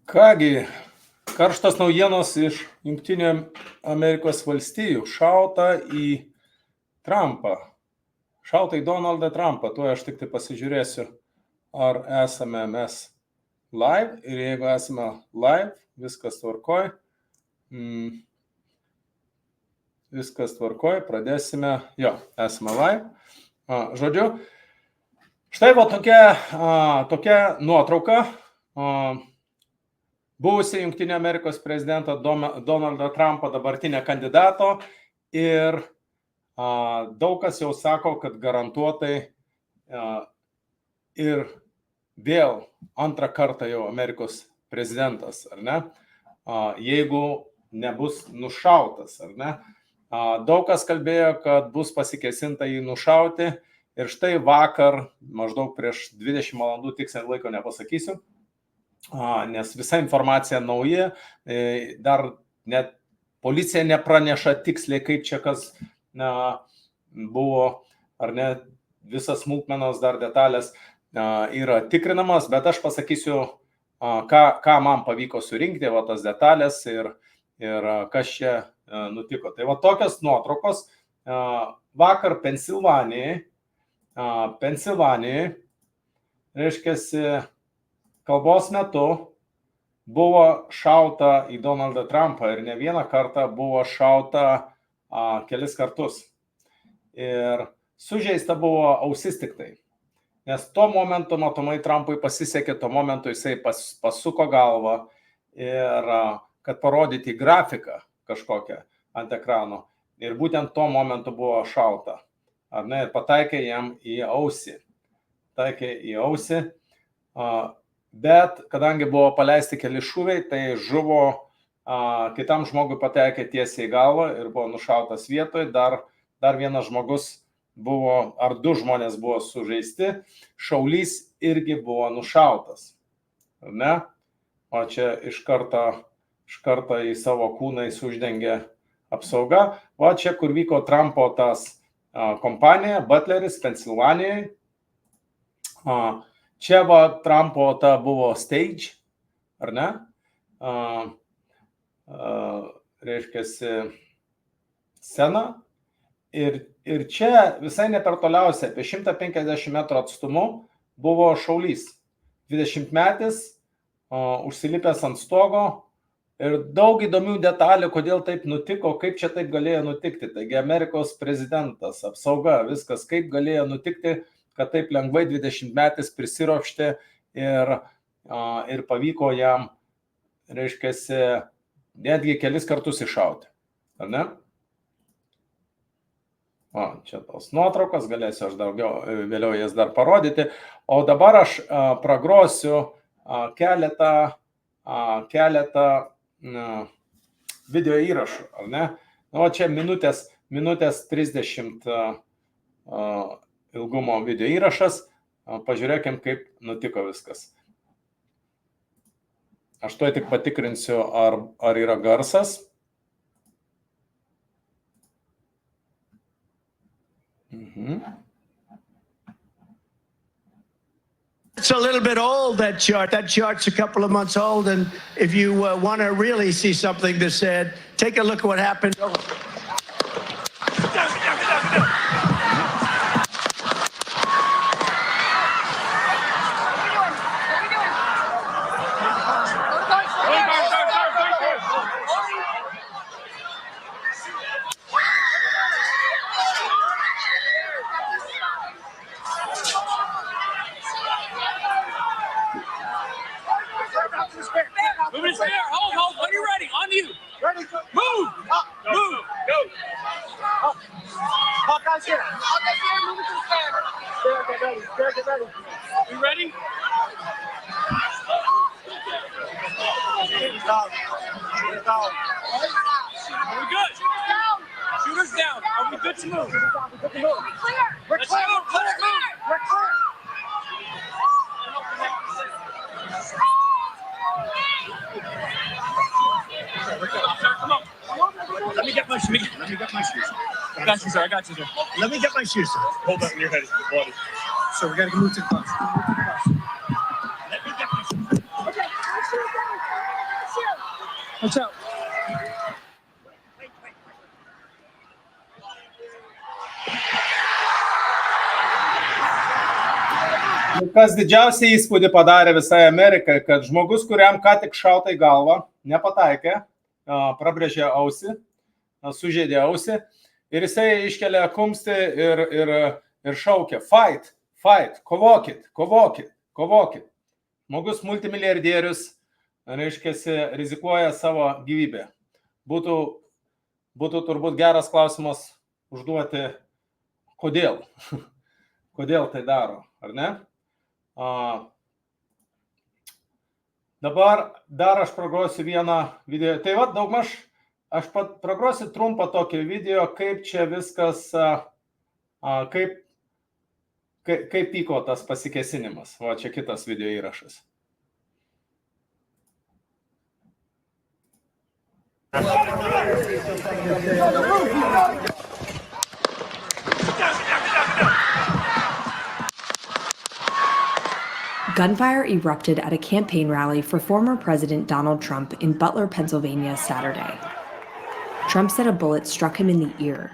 Kągi, karštas naujienos iš Jungtinių Amerikos valstijų. Šauta į Trumpą. Šauta į Donaldą Trumpą. Tuo aš tik tai pasižiūrėsiu, ar esame mes live. Ir jeigu esame live, viskas tvarkoj. Viskas tvarkoj, pradėsime. Jo, esame live. Žodžiu, štai va tokia nuotrauka. Buvusi Jungtinių Amerikos prezidento Donaldo Trumpo dabartinė kandidato ir daug kas jau sako, kad garantuotai ir vėl antrą kartą jau Amerikos prezidentas, ar ne? Jeigu nebus nušautas, ar ne? Daug kas kalbėjo, kad bus pasikėsinta jį nušauti ir štai vakar, maždaug prieš 20 valandų, tiksliai laiko nepasakysiu, nes visa informacija nauja, dar net policija nepraneša tiksliai, kaip čia kas buvo, ar ne, visas smulkmenos dar detalės yra tikrinamas, bet aš pasakysiu, ką man pavyko surinkti, va tas detalės ir kas čia nutiko. Tai va tokios nuotraukos vakar Pensilvanijai, reiškiasi, kalbos metu buvo šauta į Donaldą Trumpą ir ne vieną kartą buvo šauta kelis kartus. Ir sužeista buvo ausis tik tai. Nes tuo momentu, matomai, Trumpui pasisekė, tuo momentu jisai pasuko galvą ir kad parodyti grafiką kažkokią ant ekrano. Ir būtent tuo momentu buvo šauta. Ar ne? Ir pataikė jam į ausį. Bet kadangi buvo paleisti keli šūviai, tai žuvo, kitam žmogui patekė tiesiai į galvą ir buvo nušautas vietoje. Dar vienas žmogus buvo, ar du žmonės buvo sužeisti, šaulys irgi buvo nušautas. Ar ne? O čia iš karto į savo kūną jis uždengė apsaugą. O čia, kur vyko Trumpo tas kompanija, Butleris, Pensilvanijai. Čia va Trumpo ta buvo stage, ar ne? Reiškiasi scena. Ir čia visai nepertoliausia, apie 150 metrų atstumu buvo šaulys. 20-metis, užsilipęs ant stogo ir daug įdomių detalių, kodėl taip nutiko, kaip čia taip galėjo nutikti. Taigi Amerikos prezidentas, apsauga, viskas, kaip galėjo nutikti, kad taip lengvai 20-metis prisiropštė ir pavyko jam, reiškiasi, netgi kelis kartus iššauti. Ar ne? Čia tos nuotraukos, galėsiu aš vėliau jas dar parodyti. O dabar aš pragrosiu keletą video įrašų, ar ne? O čia minutės 30 ilgumo video įrašas. Pažiūrėkim, kaip nutiko viskas. Aš tuoj tik patikrinsiu, ar yra garsas. It's a little bit old, that chart. That chart's a couple of months old, and if you want to really see something that's said, take a look at what happened. Hold, when you're ready, on you. Ready, go. Move! Move! Go! Hawkeye's here. Hawkeye's here, move it to the stand. Get ready, get ready. You ready? Are we good? Shooters down. Are we good to move? We're clear. Let's move. Let's move. We're clear. Come on. Let me get my shoes. I got you, sir. Let me get my shoes, sir. Hold up, your head is bloody. So we gotta move to the bus. Let me get my shoes. Okay. kas didžiausią įspūdį padarė visai Amerikai, kad žmogus, kuriam ką tik šauta į galvą, nepataikė, prabrėžė ausį, sužeidė ausį ir jisai iškelia kumstį ir šaukia fight, fight, kovokit, kovokit, kovokit. Žmogus multimilijardierius, reiškia, rizikuoja savo gyvybę. Būtų turbūt geras klausimas užduoti, kodėl. Kodėl tai daro, ar ne? Dabar dar aš pragrosiu vieną video. Tai va, daugmaž aš pragrosiu trumpą tokį video, kaip čia viskas, kaip vyko tas pasikėsinimas. Va, čia kitas video įrašas. Gunfire erupted at a campaign rally for former President Donald Trump in Butler, Pennsylvania, Saturday. Trump said a bullet struck him in the ear.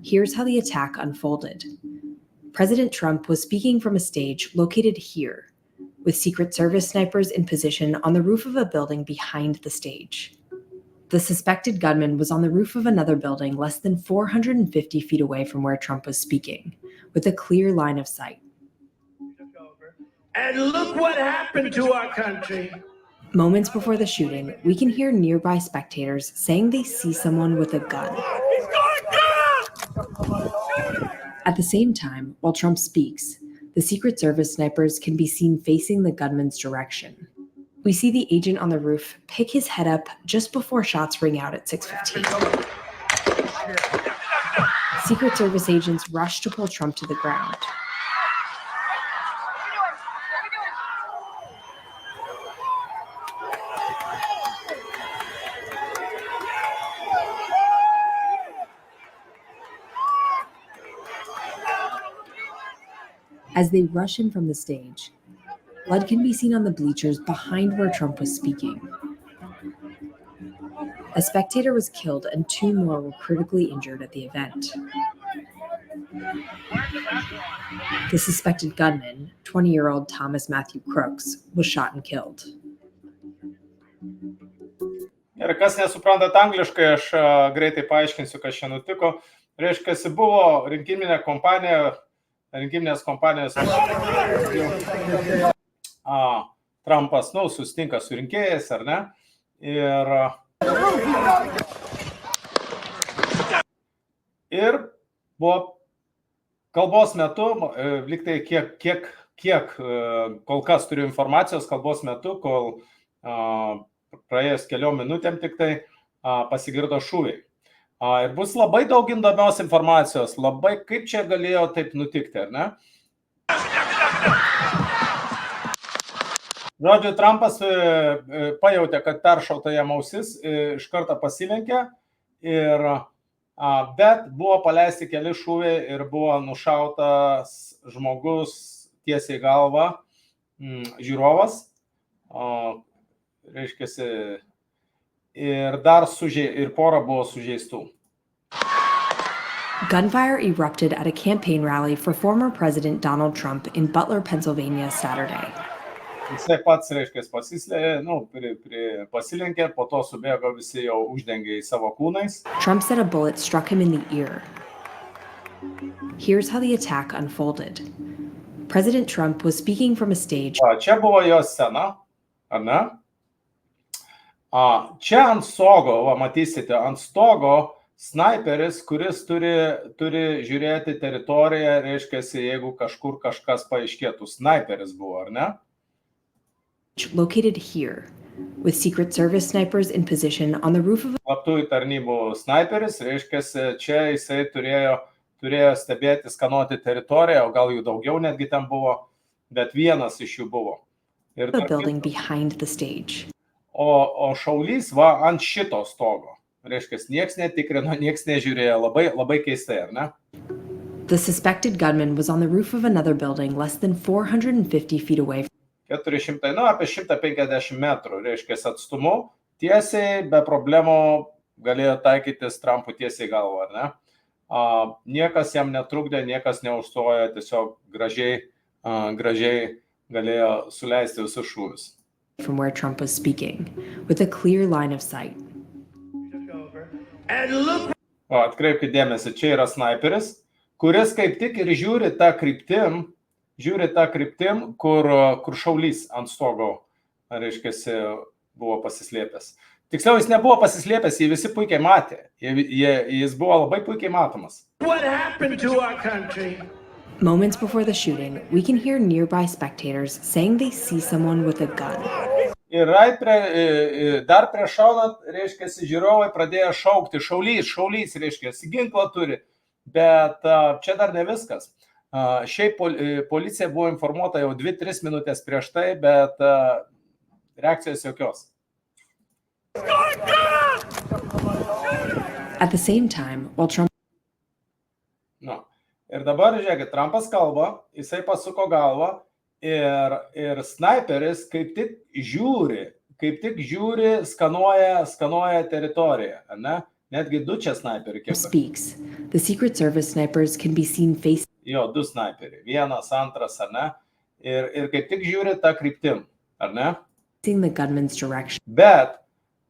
Here's how the attack unfolded. President Trump was speaking from a stage located here, with Secret Service snipers in position on the roof of a building behind the stage. The suspected gunman was on the roof of another building less than 450 feet away from where Trump was speaking, with a clear line of sight. And look what happened to our country. Moments before the shooting, we can hear nearby spectators saying they see someone with a gun. At the same time, while Trump speaks, the Secret Service snipers can be seen facing the gunman's direction. We see the agent on the roof pick his head up just before shots ring out at 6:15. Secret Service agents rush to pull Trump to the ground. As they rush him from the stage, blood can be seen on the bleachers behind where Trump was speaking. A spectator was killed and 2 more were critically injured at the event. The suspected gunman, 20-year-old Thomas Matthew Crooks, was shot and killed. Ir kas nesuprantat angliškai, aš greitai paaiškinsiu, kas čia nutiko. Reiškia, buvo rinkiminė kompanija, rinkiminės kompanijos Trumpas, susitinka su rinkėjais, ar ne? Ir buvo kalbos metu, liktai kiek kol kas turiu informacijos kalbos metu, kol praėjus keliom minutėm tik tai pasigirdo šūviai. Ir bus labai daug įdomios informacijos, labai kaip čia galėjo taip nutikti, ar ne? Žodžiu, Trumpas pajautė, kad peršauta jam ausis, iš karto pasilenkė, bet buvo paleisti keli šūviai ir buvo nušautas žmogus tiesiai galvą, žiūrovas, reiškiasi, ir pora buvo sužeistų. Gunfire erupted at a campaign rally for former President Donald Trump in Butler, Pennsylvania, Saturday. Jisai pats, reiškia, pasilenkė, po to subėgo, visi jau uždengė į savo kūnais. Trump said a bullet struck him in the ear. Here's how the attack unfolded. President Trump was speaking from a stage. Čia buvo jo scena, ar ne? Čia ant stogo, matysite, ant stogo snaiperis, kuris turi žiūrėti teritoriją, reiškia, jeigu kažkur kažkas paaiškėtų. Snaiperis buvo, ar ne? Located here, with Secret Service snipers in position on the roof of... Slaptųjų tarnybų snaiperis, reiškia, čia jisai turėjo stebėti, skanuoti teritoriją, o gal jų daugiau netgi ten buvo, bet vienas iš jų buvo. The building behind the stage. O šaulys ant šito stogo. Reiškia, nieks netikrino, nieks nežiūrėjo, labai keistai, ar ne? The suspected gunman was on the roof of another building less than 450 feet away. 400, apie 150 metrų, reiškia, atstumu, tiesiai, be problemų galėjo taikytis Trumpų tiesiai galvą, ar ne? Niekas jam netrukdė, niekas neužstojo, tiesiog gražiai gražiai galėjo suleisti visus šūvius. From where Trump was speaking, with a clear line of sight. O, atkreipkite dėmesį, čia yra snaiperis, kuris kaip tik ir žiūri tą kryptim, kur šaulys ant stogo, reiškia, buvo pasislėpęs. Tiksliau, jis nebuvo pasislėpęs, jį visi puikiai matė. Jis buvo labai puikiai matomas. What happened to our country? Moments before the shooting, we can hear nearby spectators saying they see someone with a gun. Ir dar prieš šaunant, reiškia, žiūrovai pradėjo šaukti, šaulys, reiškia, ginklą turi, bet čia dar ne viskas. Šiaip policija buvo informuota jau 2-3 minutės prieš tai, bet reakcijos jokios. At the same time, while Trump Ir dabar, žiūrėkit, Trumpas kalba, jisai pasuko galvą ir snaiperis kaip tik žiūri, skanuoja teritoriją, ne? Netgi du čia snaiperiai. speaks, the Secret Service snipers can be seen facing Jo, du snaiperiai, vienas, antras, ar ne? Ir kaip tik žiūri tą kryptim, ar ne? the gunman's direction. Bet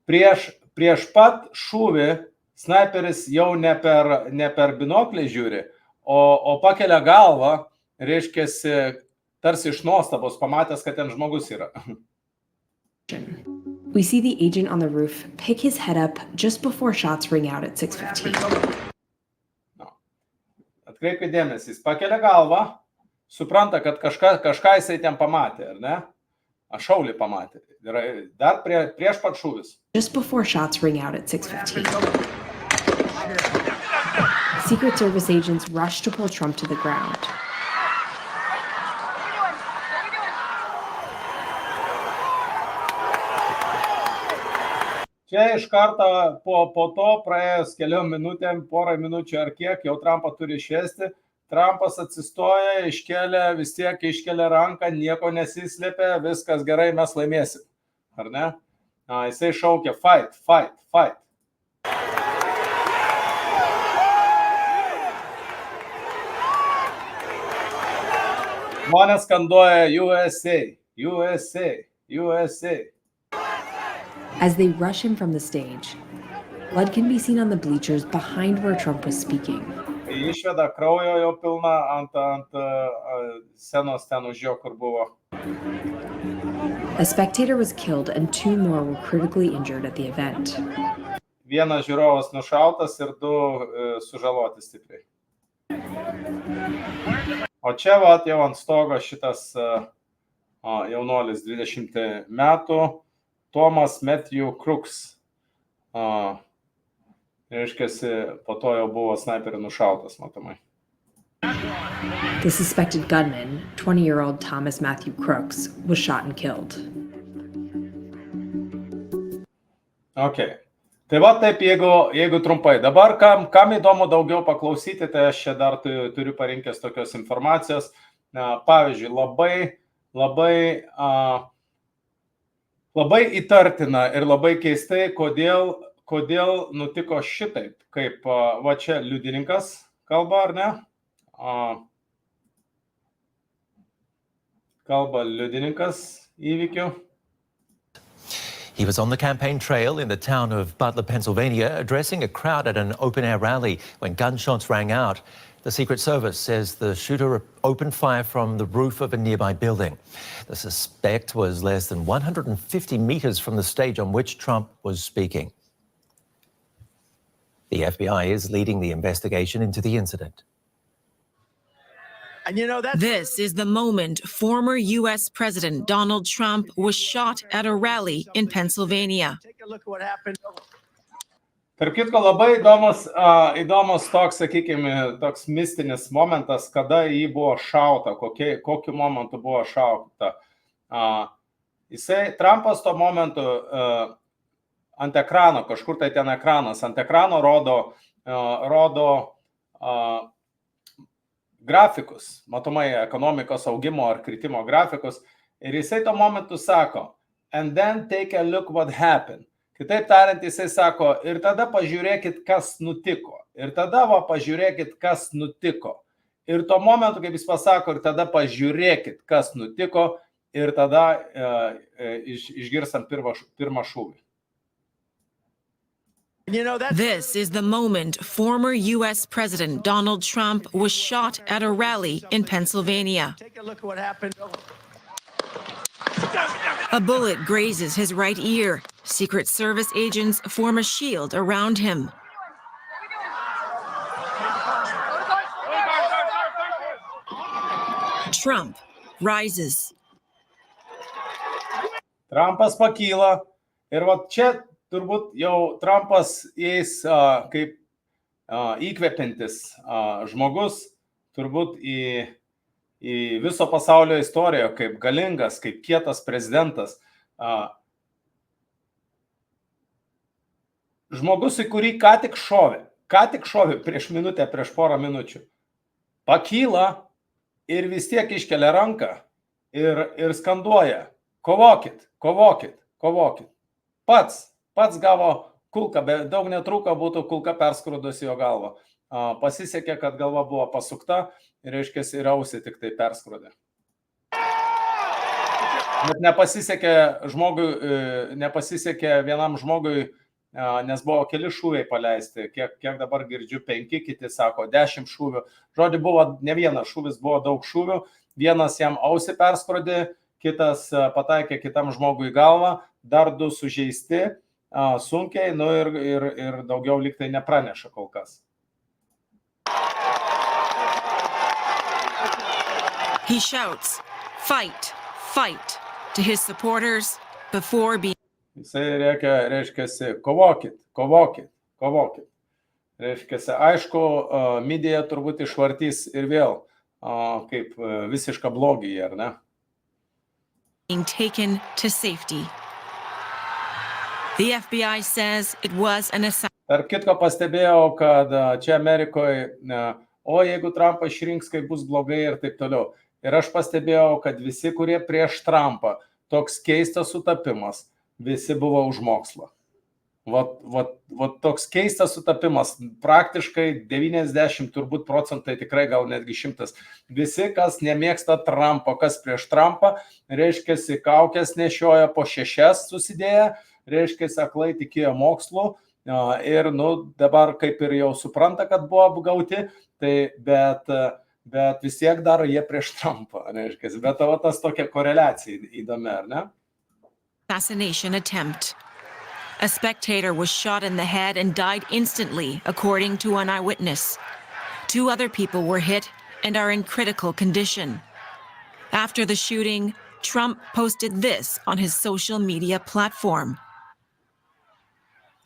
prieš pat šūvį snaiperis jau ne per binoklį žiūri, o pakelia galvą, reiškia, tarsi iš nuostabos pamatęs, kad ten žmogus yra. We see the agent on the roof pick his head up just before shots ring out at 6:15. Atkreipkite dėmesį, jis pakelia galvą, supranta, kad kažką jisai ten pamatė, ar ne? Šaulį pamatė. Dar prieš pat šūvis. Just before shots ring out at 6:15. Secret Service agents rush to pull Trump to the ground. Čia iš karto po to praėjus keliom minutėm, porą minučių ar kiek, jau Trumpą turi išvesti. Trumpas atsistoja, vis tiek iškelia ranką, nieko nesislėpia, viskas gerai, mes laimėsim. Ar ne? Jisai šaukia fight, fight, fight. Žmonės skanduoja USA, USA, USA. As they rush him from the stage, blood can be seen on the bleachers behind where Trump was speaking. Išveda kraujo jau pilna ant scenos ten už jo, kur buvo. A spectator was killed and 2 more were critically injured at the event. Vienas žiūrovas nušautas ir 2 sužaloti stipriai. O čia jau ant stogo šitas jaunuolis 20 metų, Thomas Matthew Crooks. Reiškia, po to jau buvo snaiperių nušautas, matomai. The suspected gunman, 20-year-old Thomas Matthew Crooks, was shot and killed. Okay. Tai va taip, jeigu trumpai. Dabar, kam įdomu daugiau paklausyti, tai aš čia dar turiu parinkęs tokios informacijos. Pavyzdžiui, labai įtartina ir labai keistai, kodėl nutiko šitaip, kaip va čia liudininkas kalba, ar ne? Kalba liudininkas įvykių. He was on the campaign trail in the town of Butler, Pennsylvania, addressing a crowd at an open-air rally when gunshots rang out. The Secret Service says the shooter opened fire from the roof of a nearby building. The suspect was less than 150 meters from the stage on which Trump was speaking. The FBI is leading the investigation into the incident. And you know, This is the moment former U.S. President Donald Trump was shot at a rally in Pennsylvania. take a look at what happened. Tarp kitko, labai įdomus toks, sakykime, toks mistinis momentas, kada jį buvo šauta, kokiu momentu buvo šauta. Trumpas tuo momentu ant ekrano, kažkur tai ten ekranas, ant ekrano rodo grafikus, matomai ekonomikos augimo ar kritimo grafikus, ir jisai tuo momentu sako, and then take a look what happened. Kitaip tariant, jisai sako, ir tada pažiūrėkit, kas nutiko. Ir tada pažiūrėkit, kas nutiko. Ir tuo momentu, kaip jis pasako, ir tada pažiūrėkit, kas nutiko, ir tada išgirstam pirmą šūvį. You know, that's This is the moment former U.S. President Donald Trump was shot at a rally in Pennsylvania. take a look at what happened. A bullet grazes his right ear. Secret Service agents form a shield around him. Trump rises. Trumpas pakyla ir va čia turbūt jau Trumpas eis kaip įkvepiantis žmogus, turbūt į viso pasaulio istoriją, kaip galingas, kaip kietas prezidentas. Žmogus, į kurį ką tik šovė prieš minutę, prieš porą minučių, pakyla ir vis tiek iškelia ranką ir skanduoja: kovokit, kovokit, kovokit. Pats gavo kulką, bet daug netruko būtų kulka perskrūdusi jo galvą. Pasisekė, kad galva buvo pasukta ir, reiškia, ir ausį tik tai perskrūdė. Bet nepasisekė vienam žmogui, nes buvo keli šūviai paleisti. Kiek dabar girdžiu, 5, kiti sako 10 šūvių. Žodžiu, buvo ne vienas šūvis, buvo daug šūvių. Vienas jam ausį perskrūdė, kitas pataikė kitam žmogui į galvą, dar 2 sužeisti sunkiai, ir daugiau lyg tai nepraneša kol kas. He shouts, "Fight, fight," to his supporters before being Jisai reiškia, kovokit, kovokit, kovokit. Reiškia, aišku, midija turbūt išvartys ir vėl kaip visišką blogį, ar ne? taken to safety. The FBI says it was an assassination. Tarp kitko pastebėjau, kad čia Amerikoje, jeigu Trumpą išrinks, kaip bus blogai ir taip toliau. Ir aš pastebėjau, kad visi, kurie prieš Trumpą, toks keistas sutapimas, visi buvo už mokslą. Vat toks keistas sutapimas, praktiškai 90 turbūt procentai, tikrai gal netgi 100. Visi, kas nemėgsta Trumpo, kas prieš Trumpą, reiškia, kaukės nešioja po 6 susidėję, reiškia, aklai tikėjo mokslu ir dabar kaip ir jau supranta, kad buvo apgauti, tai bet vis tiek daro jie prieš Trumpą, reiškia. Bet tas tokia koreliacija įdomi, ar ne? Assassination attempt. A spectator was shot in the head and died instantly, according to an eyewitness. 2 other people were hit and are in critical condition. After the shooting, Trump posted this on his social media platform.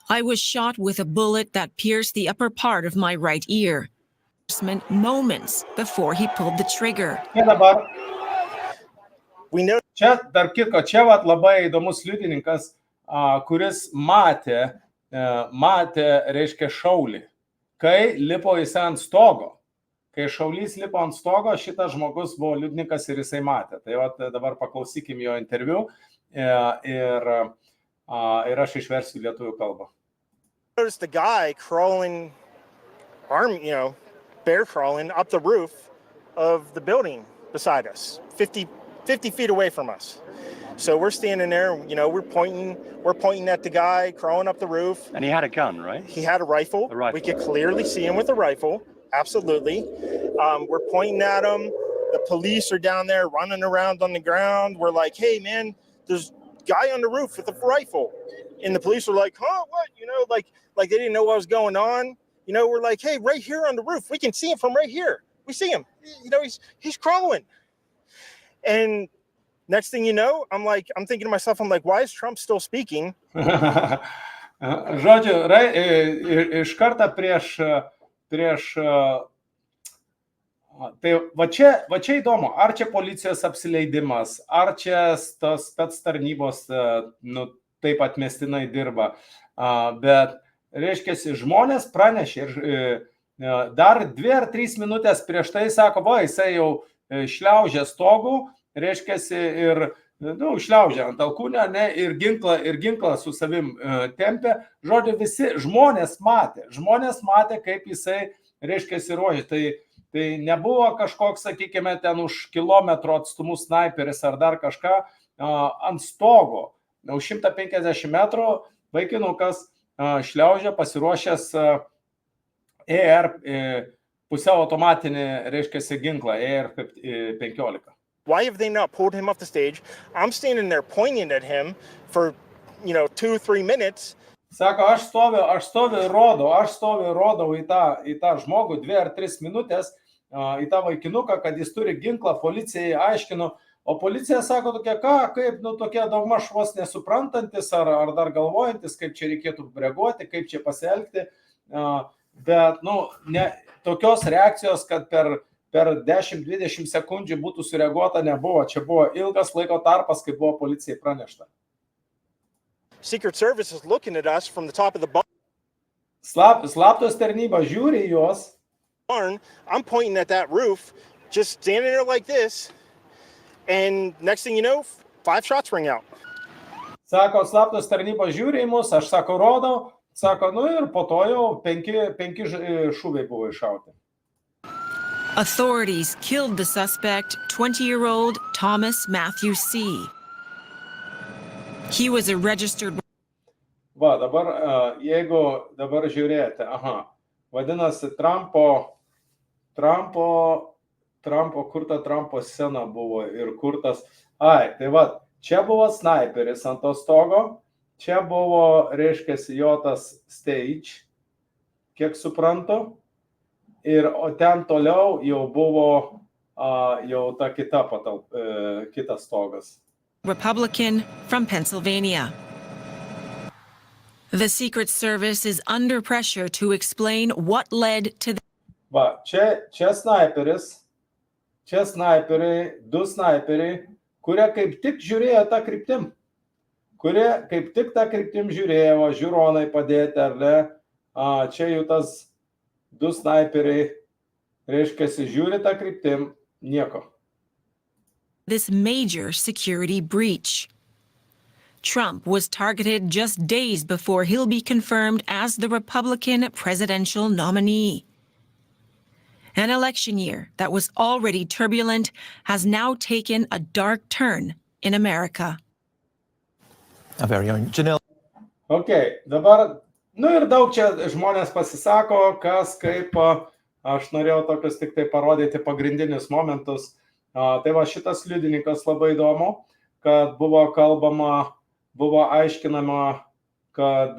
"I was shot with a bullet that pierced the upper part of my right ear." Moments before he pulled the trigger. Čia dabar, We know čia, tarp kitko, čia labai įdomus liudininkas, kuris matė, reiškia, šaulį. Kai lipo jisai ant stogo, kai šaulys lipo ant stogo, šitas žmogus buvo liudininkas ir jisai matė. Tai dabar paklausykim jo interviu ir aš išversiu lietuvių kalbą. noticed the guy crawling, bear crawling up the roof of the building beside us, 50 feet away from us. So we're standing there, we're pointing at the guy crawling up the roof. And he had a gun, right? He had a rifle. A rifle. We could clearly see him with a rifle. Absolutely. We're pointing at him. The police are down there running around on the ground. We're like, "Hey man, there's a guy on the roof with a rifle." And the police were like, "Huh, what?" Like they didn't know what was going on. We're like, "Hey, right here on the roof. We can see him from right here. We see him. He's crawling." And next thing you know, I'm thinking to myself, why is Trump still speaking? Žodžiu, iš karto prieš tai va čia įdomu, ar čia policijos apsileidimas, ar čia tos spec tarnybos taip atmestinai dirba, bet, reiškia, žmonės pranešė ir dar 2 ar 3 minutės prieš tai sako, jisai jau šliaužia stogų, reiškia, ir šliaužia ant alkūnio, ir ginklą su savim tempė. Žodžiu, visi žmonės matė, kaip jisai, reiškia, ruožė. Tai Tai nebuvo kažkoks, sakykime, ten už kilometro atstumų snaiperis ar dar kažką ant stogo. Už 150 metrų vaikinukas šliaužia pasiruošęs AR pusiau automatinį, reiškia, ginklą AR-15. Why have they not pulled him off the stage? I'm standing there pointing at him for, 2-3 minutes. Sako, aš stoviu ir rodau į tą žmogų 2 ar 3 minutės, į tą vaikinuką, kad jis turi ginklą, policijai aiškinu, o policija sako tokia, kaip, tokie daugmaž vos nesuprantantis ar dar galvojantis, kaip čia reikėtų reaguoti, kaip čia pasielgti, bet, tokios reakcijos, kad per 10-20 sekundžių būtų sureaguota, nebuvo. Čia buvo ilgas laiko tarpas, kai buvo policijai pranešta. Secret Service is looking at us from the top of the Slaptos tarnyba žiūri į juos. barn. I'm pointing at that roof, just standing there like this, and next thing you know, 5 shots ring out. Sako, slaptos tarnyba žiūri į mus, aš sako, rodau, sako, ir po to jau 5 šūviai buvo iššauti. Authorities killed the suspect, 20-year-old Thomas Matthew C. He was a registered... Va, dabar, jeigu dabar žiūrėti, vadinasi, Trumpo, kur ta Trumpo scena buvo ir kur tas... Tai va, čia buvo snaiperis ant to stogo, čia buvo, reiškia, jo tas stage, kiek suprantu, o ten toliau jau buvo jau ta kitas stogas. Republican from Pennsylvania. The Secret Service is under pressure to explain what led to the... Va, čia snaiperis, čia snaiperiai, 2 snaiperiai, kurie kaip tik žiūrėjo tą kryptim. Žiūrėjo, žiūronai padėti, ar ne? Čia jų tas 2 snaiperiai, reiškia, žiūri tą kryptim, nieko. This major security breach. Trump was targeted just days before he'll be confirmed as the Republican presidential nominee. An election year that was already turbulent has now taken a dark turn in America. Our very own Janelle. Okay, dabar, ir daug čia žmonės pasisako, kas kaip, aš norėjau tokius tik tai parodyti pagrindinius momentus. Tai va, šitas liudininkas labai įdomu, kad buvo kalbama, buvo aiškinama, kad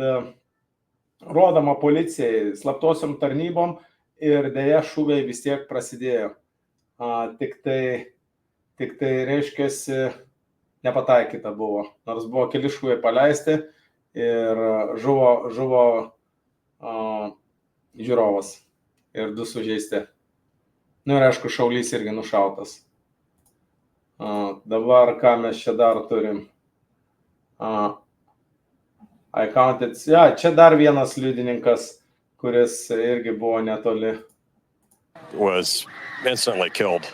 rodoma policijai, slaptosiom tarnybom ir dėja šūviai vis tiek prasidėjo. Tik tai reiškiasi, nepataikyta buvo. Nors buvo keli šūviai paleisti ir žuvo žiūrovas ir 2 sužeisti. Ir aišku, šaulys irgi nušautas. Dabar ką mes čia dar turim? I counted. Čia dar vienas liudininkas, kuris irgi buvo netoli. Was instantly killed.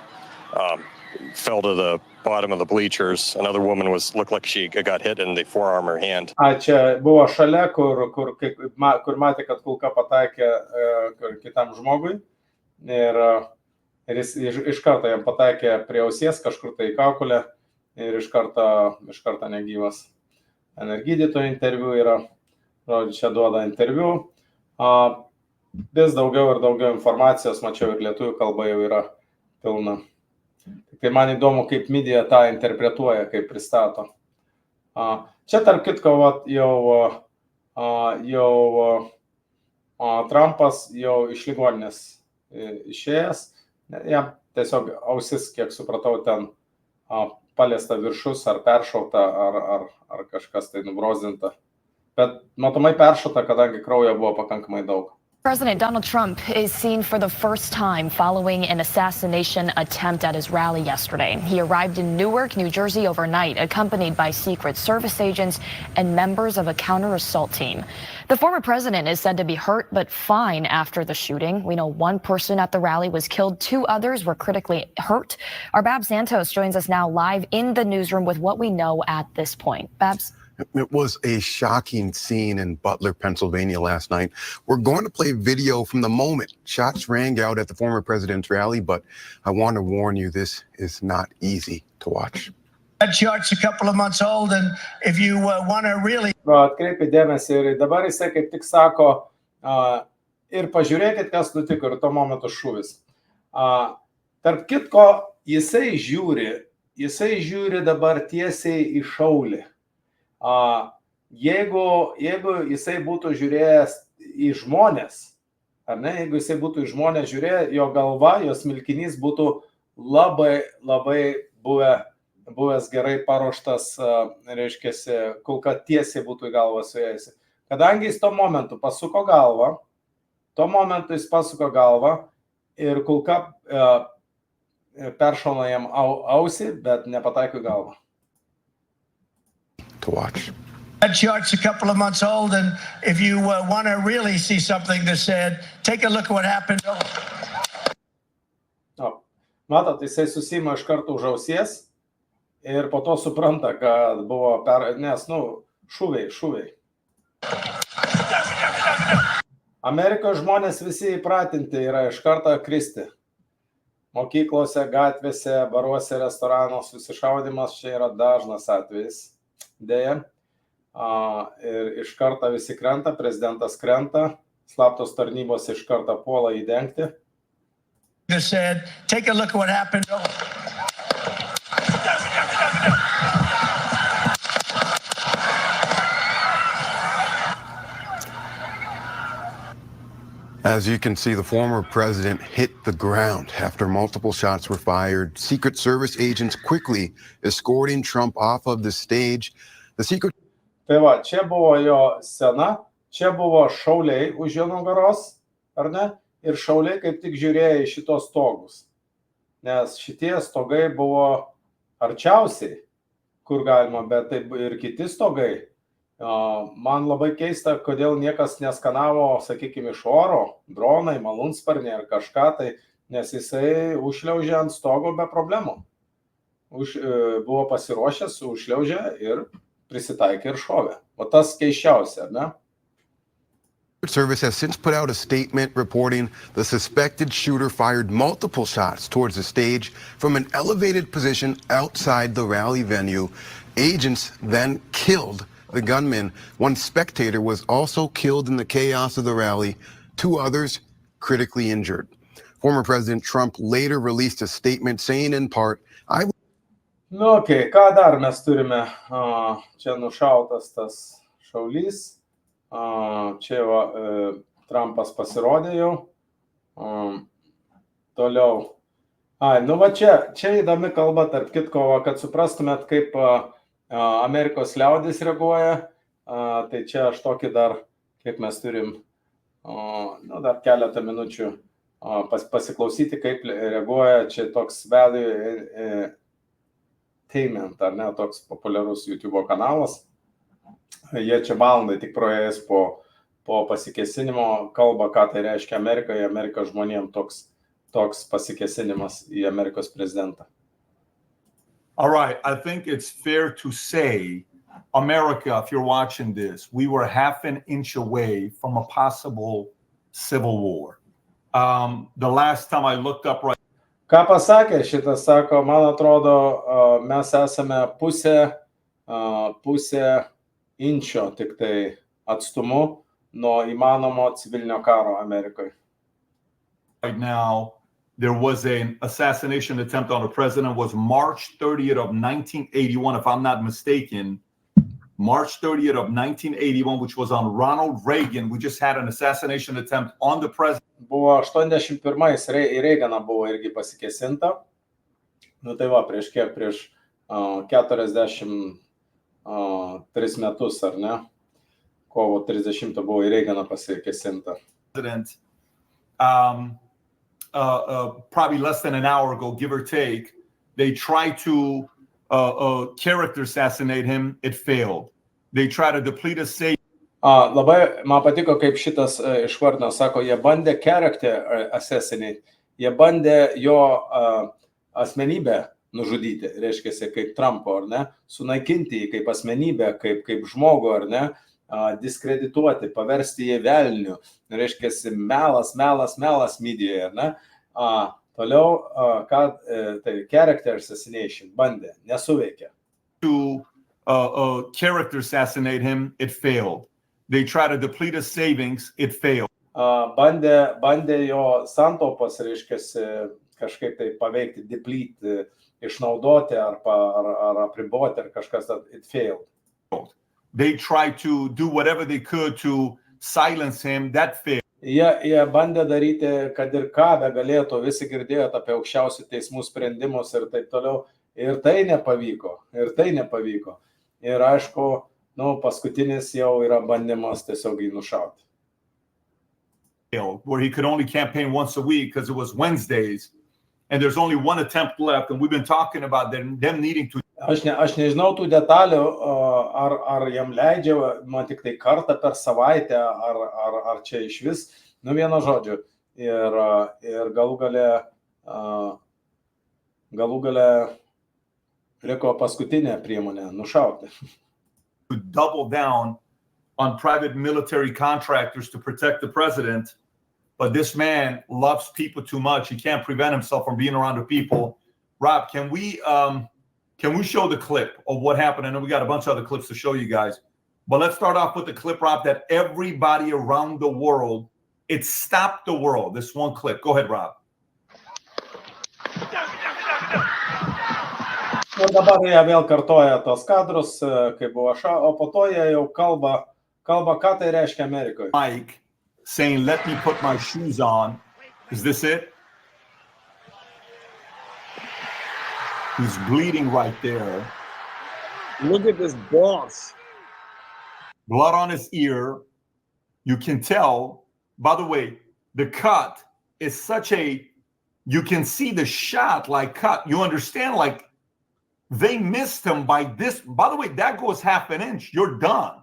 Fell to the bottom of the bleachers. Another woman looked like she got hit in the forearm or hand. Čia buvo šalia, kur matė, kad kulka pataikė kitam žmogui. Ir jis iš karto jam pataikė prie ausies, kažkur tai į kaukolę ir iš karto negyvas. Gydytojo interviu yra, čia duoda interviu. Vis daugiau ir daugiau informacijos, mačiau, ir lietuvių kalba jau yra pilna. Tai man įdomu, kaip media tą interpretuoja, kaip pristato. Čia tarp kitko jau Trumpas jau iš ligoninės išėjęs. Jam tiesiog ausis, kiek supratau, ten paliesta viršus ar peršauta, ar kažkas tai nubrozdinta. Bet matomai peršauta, kadangi kraujo buvo pakankamai daug. President Donald Trump is seen for the first time following an assassination attempt at his rally yesterday. He arrived in Newark, New Jersey overnight, accompanied by Secret Service agents and members of a counter-assault team. The former president is said to be hurt but fine after the shooting. We know 1 person at the rally was killed, 2 others were critically hurt. Our Babs Santos joins us now live in the newsroom with what we know at this point. Babs? It was a shocking scene in Butler, Pennsylvania last night. We're going to play video from the moment shots rang out at the former president's rally, but I want to warn you, this is not easy to watch. That chart's a couple of months old, and if you want to really Atkreipkite dėmesį ir dabar jisai kaip tik sako, ir pažiūrėkit, kas nutiko ir tuo momentu šūvis. Tarp kitko, jisai žiūri dabar tiesiai į šaulį. Jeigu jisai būtų žiūrėjęs į žmonės, ar ne, jeigu jisai būtų į žmonės žiūrėjęs, jo galva, jos smilkinys būtų labai buvęs gerai paruoštas, reiškiasi, kulka tiesiai būtų į galvą suėjusi. Kadangi jis tuo momentu pasuko galvą ir kulka peršauna jam ausį, bet nepataiko į galvą. To watch. That chart's a couple of months old, and if you want to really see something that's said, take a look at what happened. Matot, jisai susima iš karto už ausies ir po to supranta, kad buvo šūviai. Amerikos žmonės visi įpratinti yra iš karto kristi. Mokyklose, gatvėse, baruose, restoranuose susišaudimas čia yra dažnas atvejis. Deja. Ir iš karto visi krenta, prezidentas krenta, slaptos tarnybos iš karto puola įdengti. Said, take a look at what happened. As you can see, the former president hit the ground after multiple shots were fired. Secret Service agents quickly escorting Trump off of the stage. Tai va, čia buvo jo scena, čia buvo šauliai už jo nugaros, ar ne? Ir šauliai kaip tik žiūrėjo į šitos stogus. Nes šitie stogai buvo arčiausiai, kur galima, bet taip ir kiti stogai. Man labai keista, kodėl niekas neskanavo, sakykime, iš oro, dronai, malūnsparniai ar kažką, tai, nes jisai užšliaužė ant stogo be problemų. Buvo pasiruošęs, užšliaužė ir prisitaikė ir šovė. O tas keisčiausia, ne? Service has since put out a statement reporting the suspected shooter fired multiple shots towards the stage from an elevated position outside the rally venue. Agents then killed the gunman. One spectator was also killed in the chaos of the rally. 2 others critically injured. Former President Trump later released a statement saying in part, ką dar mes turime? Čia nušautas tas šaulys. Čia Trumpas pasirodė jau. Toliau. Čia įdomi kalba, tarp kitko, kad suprastumėt, kaip Amerikos liaudis reaguoja. Tai čia aš tokį dar, kiek mes turim, dar keletą minučių pasiklausyti, kaip reaguoja. Čia toks Valley Entertainment, ar ne, toks populiarus YouTube kanalas. Jie čia valandai tik praėjęs po pasikėsinimo kalba, ką tai reiškia Amerikai, Amerikos žmonėms toks pasikėsinimas į Amerikos prezidentą. All right, I think it's fair to say, America, if you're watching this, we were half an inch away from a possible civil war. The last time I looked up right. Ką pasakė šitas, sako, man atrodo, mes esame pusė inčio tik tai atstumu nuo įmanomo civilinio karo Amerikoje. Right now, there was an assassination attempt on the president. Was March 30th of 1981, if I'm not mistaken. March 30th of 1981, which was on Ronald Reagan. We just had an assassination attempt on the president. Buvo 81-ais į Reaganą buvo irgi pasikėsinta. Tai va, prieš 43 metus, ar ne? Kovo 30 buvo į Reaganą pasikėsinta. Probably less than an hour ago, give or take, they tried to character assassinate him. It failed. They tried to deplete a safe. Labai man patiko, kaip šitas išvardino, sako, jie bandė character assassinate, jie bandė jo asmenybę nužudyti, reiškia, kaip Trumpo, ar ne, sunaikinti jį kaip asmenybę, kaip žmogų, ar ne, diskredituoti, paversti jį velniu, reiškia, melas medijoje, ar ne. Toliau, tai character assassination, bandė, nesuveikė. To character assassinate him, it failed. They tried to deplete his savings, it failed. Bandė jo santaupas, reiškia, kažkaip tai paveikti, deplete, išnaudoti ar apriboti ar kažkas, it failed. They tried to do whatever they could to silence him, that failed. Jie bandė daryti, kad ir ką begalėtų, visi girdėjote apie aukščiausių teismų sprendimus ir taip toliau, ir tai nepavyko. Ir aišku, paskutinis jau yra bandymas tiesiog jį nušauti. Where he could only campaign once a week because it was Wednesdays, and there's only one attempt left, and we've been talking about them needing to. Aš nežinau tų detalių, ar jam leidžia, tik tai kartą per savaitę, ar čia iš vis, vieno žodžio. Ir galų gale liko paskutinė priemonė nušauti. To double down on private military contractors to protect the president, but this man loves people too much. He can't prevent himself from being around the people. Rob, can we show the clip of what happened? I know we got a bunch of other clips to show you guys, but let's start off with the clip, Rob, that everybody around the world, it stopped the world. This one clip. Go ahead, Rob. Ir dabar jie vėl kartoja tos kadrus, kai buvo o po to jie jau kalba, ką tai reiškia Amerikoje. Mike saying, "Let me put my shoes on." Is this it? He's bleeding right there. Look at this boss. Blood on his ear. You can tell, by the way, the cut is you can see the shot like cut. You understand, like they missed him by this. By the way, that goes half an inch. You're done.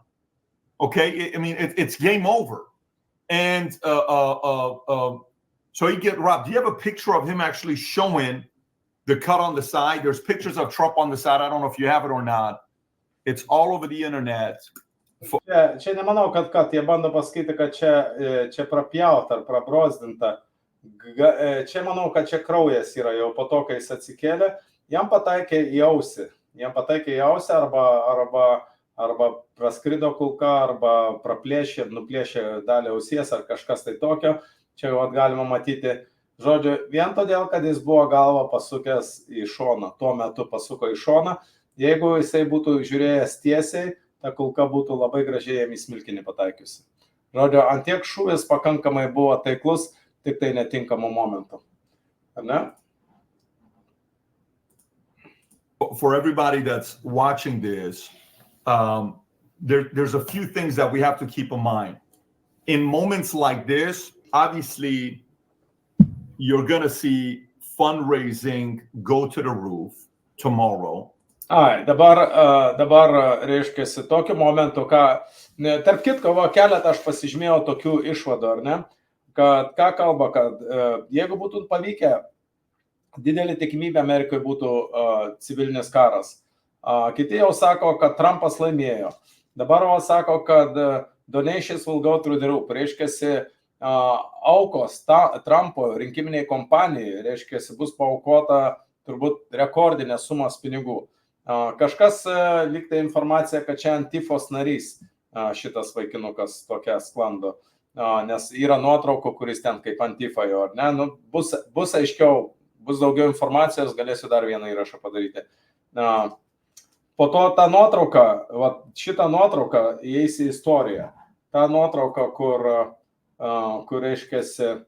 Okay. I mean, it's game over. And so you get Rob. Do you have a picture of him actually showing the cut on the side? There's pictures of Trump on the side. I don't know if you have it or not. It's all over the internet. Čia nemanau, kad jie bando pasakyti, kad čia prapjauta ar prabrozdinta. Čia manau, kad čia kraujas yra jau po to, kai jis atsikėlė. Jam pataikė į ausį. Arba praskrido kulka, arba nuplėšė dalį ausies ar kažkas tai tokio. Čia jau galima matyti. Žodžiu, vien todėl, kad jis buvo galvą pasukęs į šoną. Tuo metu pasuko į šoną. Jeigu jisai būtų žiūrėjęs tiesiai, ta kulka būtų labai gražiai jam į smilkinį pataikiusi. Žodžiu, antiek šūvis pakankamai buvo taiklus, tik tai netinkamų momentų. Ar ne? For everybody that's watching this, there's a few things that we have to keep in mind. In moments like this, obviously, you're going to see fundraising go to the roof tomorrow. Dabar reiškiasi tokiu momentu, tarp kitko, keletą aš pasižymėjau tokių išvadų, ar ne, kad ką kalba, kad jeigu būtų pavykę, didelė tikimybė Amerikoje būtų civilinis karas. Kiti jau sako, kad Trumpas laimėjo. Dabar sako, kad donations will go through the roof. Reiškiasi, aukos Trumpo rinkiminiai kompanijai, reiškiasi, bus paaukota turbūt rekordinė sumas pinigų. Kažkas lygtai informacija, kad čia Antifos narys šitas vaikinukas tokia sklando, nes yra nuotraukų, kuris ten kaip Antifa jau, ar ne, bus aiškiau, bus daugiau informacijos, galėsiu dar vieną įrašą padaryti. Po to ta nuotrauka, šitą nuotrauką įeis į istoriją. Ta nuotrauka, kur reiškiasi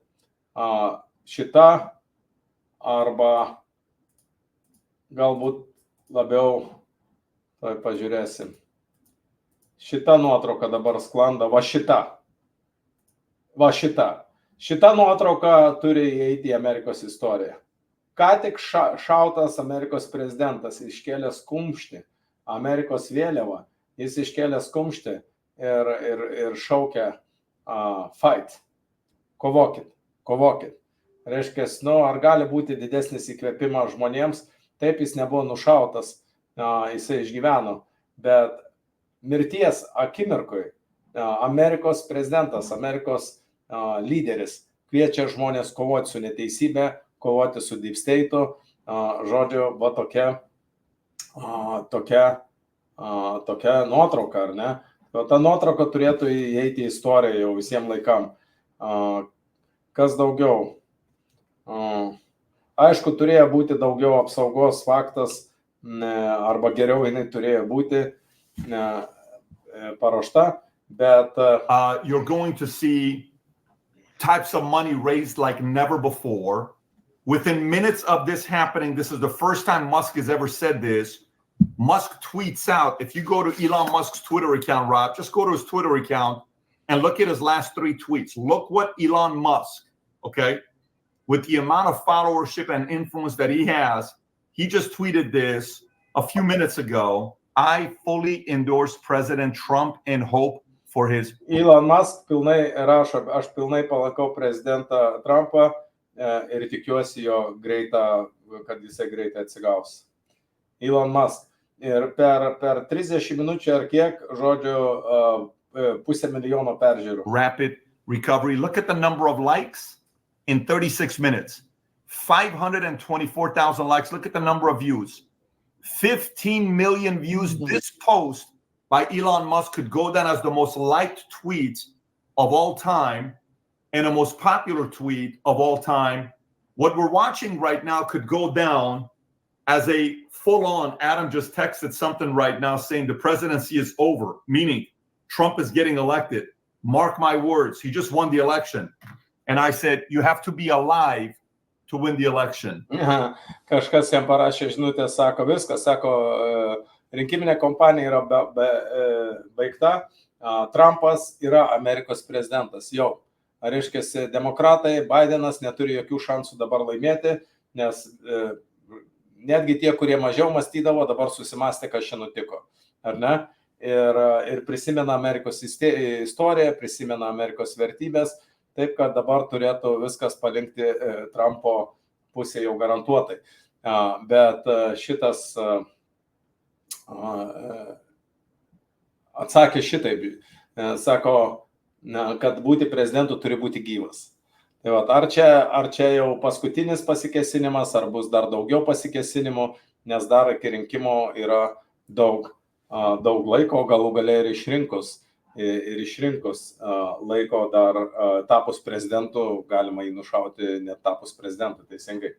šita arba galbūt labiau, tai pažiūrėsim. Šita nuotrauka dabar sklando, šita. Šita nuotrauka turi įeiti į Amerikos istoriją. Ką tik šautas Amerikos prezidentas iškėlęs kumštį, Amerikos vėliavą, jis iškėlęs kumštį ir šaukia fight. Kovokit. Reiškia, ar gali būti didesnis įkvėpimas žmonėms, taip jis nebuvo nušautas, jisai išgyveno, bet mirties akimirkoj Amerikos prezidentas, Amerikos lyderis kviečia žmonės kovoti su neteisybė, kovoti su deep state'u, žodžiu, va tokia nuotrauka, ar ne? Ta nuotrauka turėtų įeiti į istoriją jau visiems laikam. Kas daugiau? Aišku, turėjo būti daugiau apsaugos faktas, arba geriau jinai turėjo būti paruošta, bet you're going to see types of money raised like never before. Within minutes of this happening, this is the first time Musk has ever said this. Musk tweets out, if you go to Elon Musk's Twitter account, Rob, just go to his Twitter account and look at his last 3 tweets. Look what Elon Musk, okay, with the amount of followership and influence that he has, he just tweeted this a few minutes ago. I fully endorse President Trump and hope for his... Elon Musk pilnai rašo, aš pilnai palaikau prezidentą Trumpą ir tikiuosi jo greitą, kad jisai greitai atsigaus. Elon Musk. Ir per 30 minučių ar kiek, žodžiu, 500,000 peržiūrų. Rapid recovery. Look at the number of likes in 36 minutes. 524,000 likes. Look at the number of views. 15 million views. This post by Elon Musk could go down as the most liked tweet of all time and the most popular tweet of all time. What we're watching right now could go down as a full-on, Adam just texted something right now saying the presidency is over, meaning Trump is getting elected. Mark my words, he just won the election. And I said, you have to be alive to win the election. Kažkas jam parašė žinutę, sako viskas, sako, rinkiminė kampanija yra baigta, Trumpas yra Amerikos prezidentas jau. Ar reiškia, demokratai, Bidenas neturi jokių šansų dabar laimėti, nes netgi tie, kurie mažiau mąstydavo, dabar susimastė, kas čia nutiko. Ar ne? Ir prisimena Amerikos istoriją, prisimena Amerikos vertybės, taip, kad dabar turėtų viskas palinkti Trumpo pusė jau garantuotai. Bet šitas atsakė šitaip, sako, kad būti prezidentu turi būti gyvas. Tai va, ar čia jau paskutinis pasikėsinimas, ar bus dar daugiau pasikėsinimų, nes dar iki rinkimo yra daug laiko, galų gale ir išrinkus laiko dar tapus prezidentu, galima jį nušauti net tapus prezidentu, teisingai.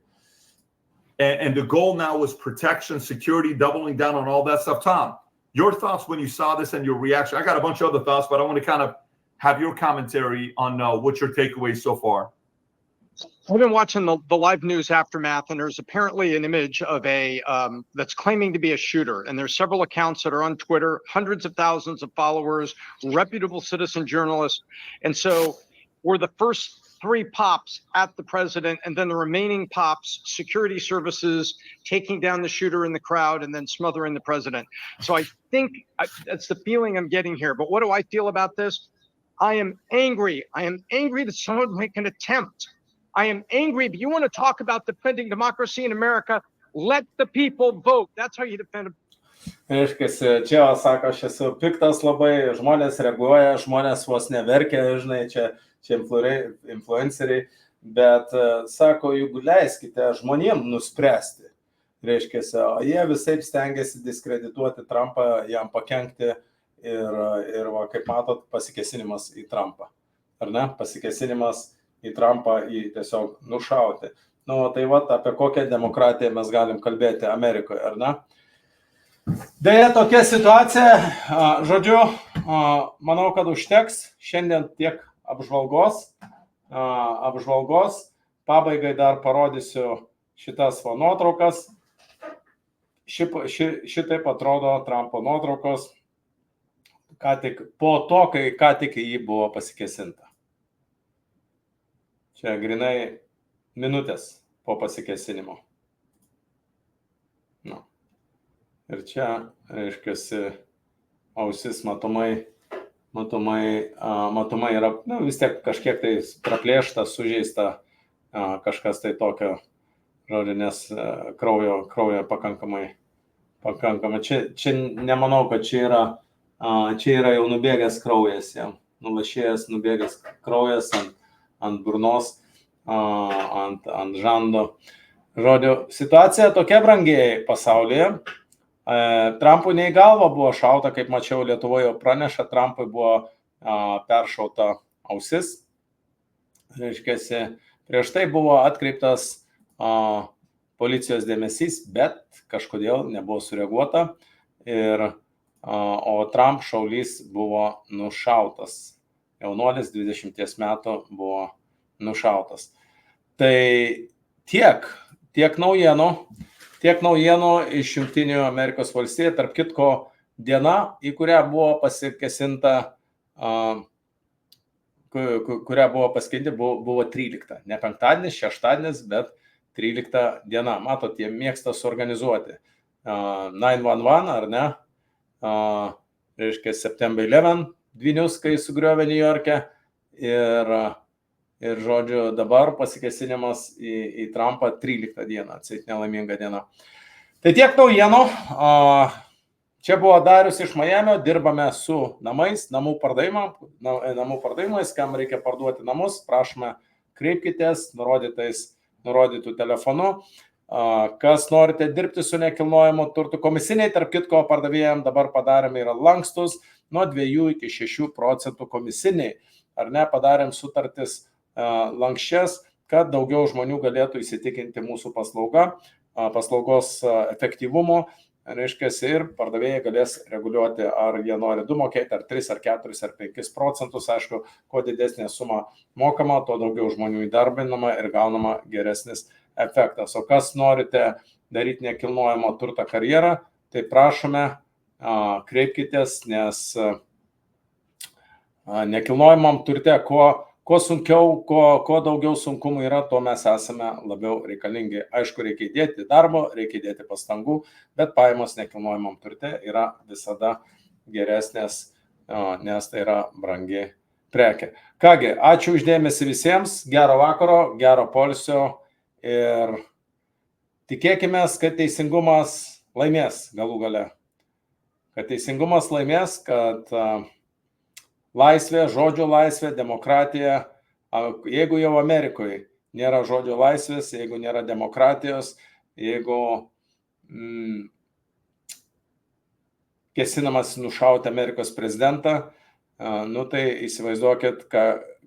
And the goal now was protection, security, doubling down on all that stuff. Tom, your thoughts when you saw this and your reaction? I got a bunch of other thoughts, but I want to kind of have your commentary on what's your takeaway so far. I've been watching the live news aftermath, and there's apparently an image of a that's claiming to be a shooter. And there's several accounts that are on Twitter, hundreds of thousands of followers, reputable citizen journalists. And so were the first 3 pops at the president, and then the remaining pops, security services taking down the shooter in the crowd and then smothering the president. So I think that's the feeling I'm getting here. But what do I feel about this? I am angry. I am angry that someone would make an attempt. I am angry, but you want to talk about defending democracy in America, let the people vote. That's how you defend it. Reiškia, čia, sako, aš esu piktas labai, žmonės reaguoja, žmonės vos neverkia, žinai, čia influenceriai, bet, sako, jeigu leiskite žmonėm nuspręsti, reiškia, jie visai stengiasi diskredituoti Trumpą, jam pakenkti ir va, kaip matot, pasikėsinimas į Trumpą, ar ne? Pasikėsinimas į Trumpą, į tiesiog nušauti. Nu, tai va, apie kokią demokratiją mes galim kalbėti Amerikoje, ar ne? Deja, tokia situacija, žodžiu, manau, kad užteks šiandien tiek apžvalgos. Pabaigai dar parodysiu šitas nuotraukas. Šitaip atrodo Trumpo nuotraukos, po to, kai ką tik į jį buvo pasikėsinta. Čia grinai minutės po pasikėsinimo. Nu. Ir čia, reiškiasi, ausis matomai yra, vis tiek kažkiek tai praplėšta, sužeista, kažkas tai tokio žodžiu, nes kraujo pakankamai. Čia nemanau, kad čia yra jau nubėgęs kraujas, jam nulašėjęs nubėgęs kraujas ant burnos, ant žando. Žodžiu, situacija tokia brangiai pasaulyje. Trumpui nei galva buvo šauta, kaip mačiau Lietuvoje praneša, Trumpui buvo peršauta ausis. Reiškiasi, prieš tai buvo atkreiptas policijos dėmesys, bet kažkodėl nebuvo sureaguota. O Trump šaulys buvo nušautas. Jaunuolis 20 metų buvo nušautas. Tai tiek naujienų iš Jungtinių Amerikos valstijų. Tarp kitko, diena, į kurią buvo pasikesinta, buvo 13. Ne penktadienis, šeštadienis, bet 13 diena. Matot, jie mėgsta suorganizuoti 911, ar ne? Reiškia, September 11 dvynius, kai sugriovė New York'e. Ir žodžiu, dabar pasikesinimas į Trumpą 13 dieną, atseit nelaiminga diena. Tai tiek naujienų. Čia buvo Darius iš Miamio, dirbame su namų pardavimais, kam reikia parduoti namus, prašome, kreipkitės nurodytų telefonu. Kas norite dirbti su nekilnojamu turtu, komisiniai, tarp kitko, pardavėjams dabar padarėme yra lankstus nuo 2 iki 6% komisiniai. Ar ne, padarėm sutartis lankščias, kad daugiau žmonių galėtų įsitikinti mūsų paslaugos efektyvumu. Reiškia, ir pardavėjai galės reguliuoti, ar jie nori 2 mokėti, ar 3, ar 4, ar 5%. Aišku, kuo didesnė suma mokama, tuo daugiau žmonių įdarbinama ir gaunama geresnis efektas. O kas norite daryti nekilnojamo turto karjerą, tai prašome, kreipkitės, nes nekilnojamam turte, kuo sunkiau, kuo daugiau sunkumų yra, tuo mes esame labiau reikalingi. Aišku, reikia įdėti darbo, reikia įdėti pastangų, bet pajamos nekilnojamam turte yra visada geresnės, nes tai yra brangi prekė. Kągi, ačiū uždėmesi visiems, gero vakaro, gero poilsio ir tikėkime, kad teisingumas laimės galų gale. Kad teisingumas laimės, kad laisvė, žodžio laisvė, demokratija. Jeigu jau Amerikoje nėra žodžio laisvės, jeigu nėra demokratijos, jeigu kesinamas nušauti Amerikos prezidentą, tai įsivaizduokit,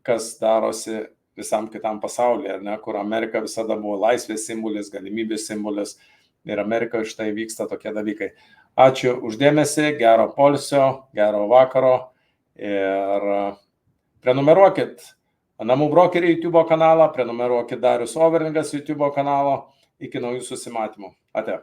kas darosi visam kitam pasaulyje, kur Amerika visada buvo laisvės simbolis, galimybės simbolis ir Amerikoje štai vyksta tokie dalykai. Ačiū uždėmesi, gero poilsio, gero vakaro. Ir prenumeruokit Namų brokerį YouTube kanalą, prenumeruokit Darius Overlingas YouTube kanalą. Iki naujų susimatymų. Ate.